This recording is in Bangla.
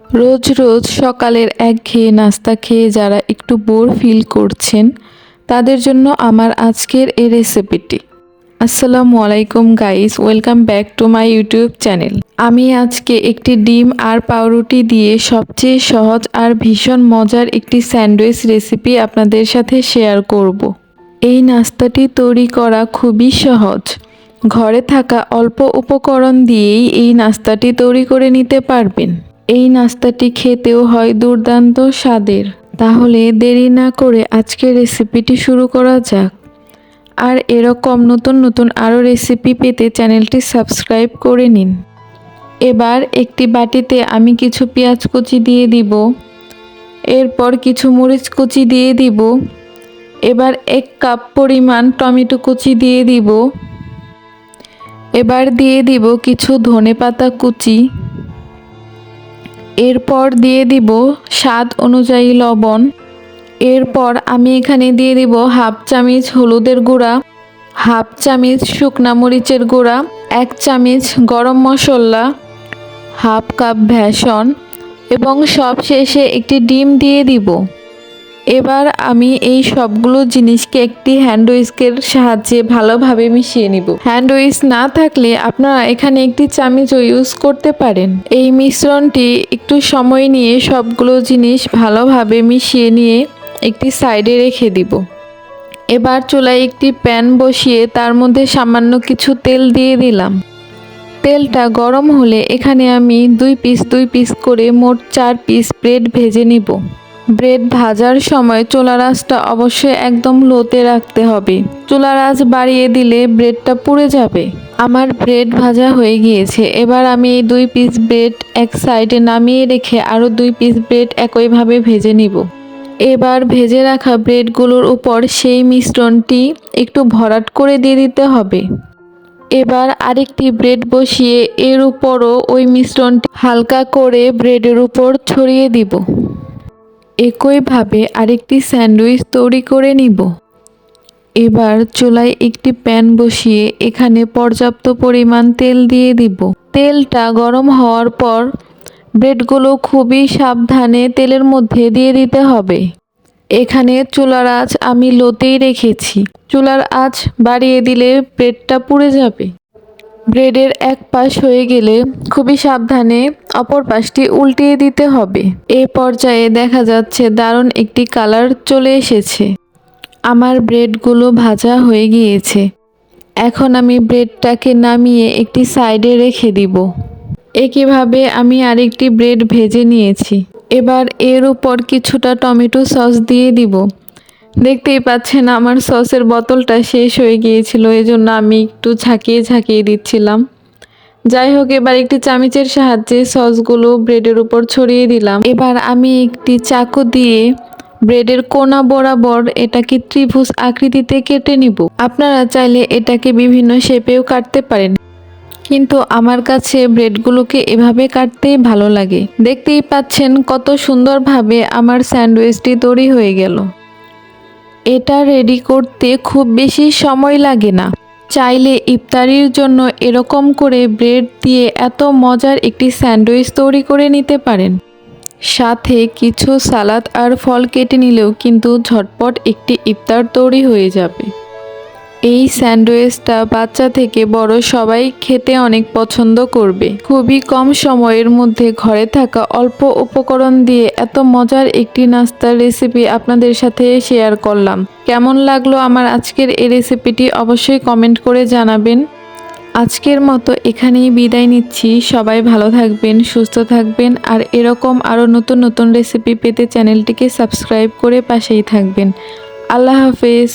রোজ রোজ সকালের একঘেয়ে নাস্তা খেয়ে যারা একটু বোর ফিল করছেন তাদের জন্য আমার আজকের এই রেসিপিটি। আসসালামু আলাইকুম guys, welcome back to my YouTube channel. আমি আজকে একটি ডিম আর পাউরুটি দিয়ে সবচেয়ে সহজ আর ভীষণ মজার একটি স্যান্ডউইচ রেসিপি আপনাদের সাথে শেয়ার করব। এই নাস্তাটি তৈরি করা খুবই সহজ। ঘরে থাকা অল্প উপকরণ দিয়েই এই নাস্তাটি তৈরি করে নিতে পারবেন। এই নাস্তাটি খেতেও হয় দুর্দান্ত স্বাদের। তাহলে দেরি না করে আজকের রেসিপিটি শুরু করা যাক। আর এরকম নতুন নতুন আরও রেসিপি পেতে চ্যানেলটি সাবস্ক্রাইব করে নিন। এবার একটি বাটিতে আমি কিছু পেঁয়াজ কুচি দিয়ে দিব, এরপর কিছু মরিচ কুচি দিয়ে দিব, এবার 1 কাপ পরিমাণ টমেটো কুচি দিয়ে দিব, এবার দিয়ে দিব কিছু ধনেপাতা কুচি, এরপর দিয়ে দিব স্বাদ অনুযায়ী লবণ, এরপর আমি এখানে দিয়ে দিব 1/2 চামচ হলুদের গুঁড়া, 1/2 চামচ শুকনা মরিচের গুঁড়া, 1 চামচ গরম মশলা, 1/2 কাপ বেসন এবং সবশেষে একটি ডিম দিয়ে দিব। এবার আমি এই সবগুলো জিনিসকে একটি হ্যান্ড উইস্কের সাহায্যে ভালোভাবে মিশিয়ে নিব। হ্যান্ড উইস্ক না থাকলে আপনারা এখানে একটি চামচও ইউজ করতে পারেন। এই মিশ্রণটি একটু সময় নিয়ে সবগুলো জিনিস ভালোভাবে মিশিয়ে নিয়ে একটি সাইডে রেখে দিব। এবার চুলায় একটি প্যান বসিয়ে তার মধ্যে সামান্য কিছু তেল দিয়ে দিলাম। তেলটা গরম হলে এখানে আমি 2 পিস করে মোট 4 পিস ব্রেড ভেজে নিব। ব্রেড ভাজার সময় চুলার আঁচটা অবশ্যই একদম লোতে রাখতে হবে। চুলার আঁচ বাড়িয়ে দিলে ব্রেডটা পুড়ে যাবে। আমার ব্রেড ভাজা হয়ে গিয়েছে। এবার আমি এই 2 পিস ব্রেড এক সাইডে নামিয়ে রেখে আরও 2 পিস ব্রেড একইভাবে ভেজে নিব। এবার ভেজে রাখা ব্রেডগুলোর উপর সেই মিশ্রণটি একটু ভরাট করে দিয়ে দিতে হবে। এবার আরেকটি ব্রেড বসিয়ে এর উপরও ওই মিশ্রণটি হালকা করে ব্রেডের উপর ছড়িয়ে দিব। একইভাবে আরেকটি স্যান্ডউইচ তৈরি করে নিব। এবার চুলায় একটি প্যান বসিয়ে এখানে পর্যাপ্ত পরিমাণ তেল দিয়ে দিব। তেলটা গরম হওয়ার পর ব্রেডগুলো খুবই সাবধানে তেলের মধ্যে দিয়ে দিতে হবে। এখানে চুলার আঁচ আমি লোতেই রেখেছি। চুলার আঁচ বাড়িয়ে দিলে ব্রেডটা পুড়ে যাবে। ব্রেডের এক পাশ হয়ে গেলে খুবই সাবধানে অপর পাশটি উল্টিয়ে দিতে হবে। এই পর্যায়ে দেখা যাচ্ছে দারুণ একটি কালার চলে এসেছে। আমার ব্রেডগুলো ভাজা হয়ে গিয়েছে। এখন আমি ব্রেডটাকে নামিয়ে একটি সাইডে রেখে দিব। একইভাবে আমি আরেকটি ব্রেড ভেজে নিয়েছি। এবার এর উপর কিছুটা টমেটো সস দিয়ে দিব। দেখতেই পাচ্ছেন আমার সসের বোতলটা শেষ হয়ে গিয়েছিল, এজন্য আমি একটু ঝাঁকিয়ে দিচ্ছিলাম। যাই হোক, এবার একটি চামচের সাহায্যে সসগুলো ব্রেডের উপর ছড়িয়ে দিলাম। এবার আমি একটি চাকু দিয়ে ব্রেডের কোনা বরাবর এটাকে ত্রিভুজ আকৃতিতে কেটে নিব। আপনারা চাইলে এটাকে বিভিন্ন শেপেও কাটতে পারেন, কিন্তু আমার কাছে ব্রেডগুলোকে এভাবে কাটতেই ভালো লাগে। দেখতেই পাচ্ছেন কত সুন্দরভাবে আমার স্যান্ডউইচটি তৈরি হয়ে গেল। এটা রেডি করতে খুব বেশি সময় লাগে না। চাইলে ইফতারির জন্য এরকম করে ব্রেড দিয়ে এত মজার একটি স্যান্ডউইচ তৈরি করে নিতে পারেন। সাথে কিছু সালাদ আর ফল কেটে নিলেও কিন্তু ঝটপট একটি ইফতার তৈরি হয়ে যাবে। এই স্যান্ডউইচটা বাচ্চা থেকে বড় সবাই খেতে অনেক পছন্দ করবে। খুবই কম সময়ের মধ্যে ঘরে থাকা অল্প উপকরণ দিয়ে এত মজার একটি নাস্তার রেসিপি আপনাদের সাথে শেয়ার করলাম। কেমন লাগলো আমার আজকের এই রেসিপিটি অবশ্যই কমেন্ট করে জানাবেন। আজকের মতো এখানেই বিদায় নিচ্ছি। সবাই ভালো থাকবেন, সুস্থ থাকবেন আর এরকম আরও নতুন নতুন রেসিপি পেতে চ্যানেলটিকে সাবস্ক্রাইব করে পাশেই থাকবেন। আল্লাহ হাফেজ।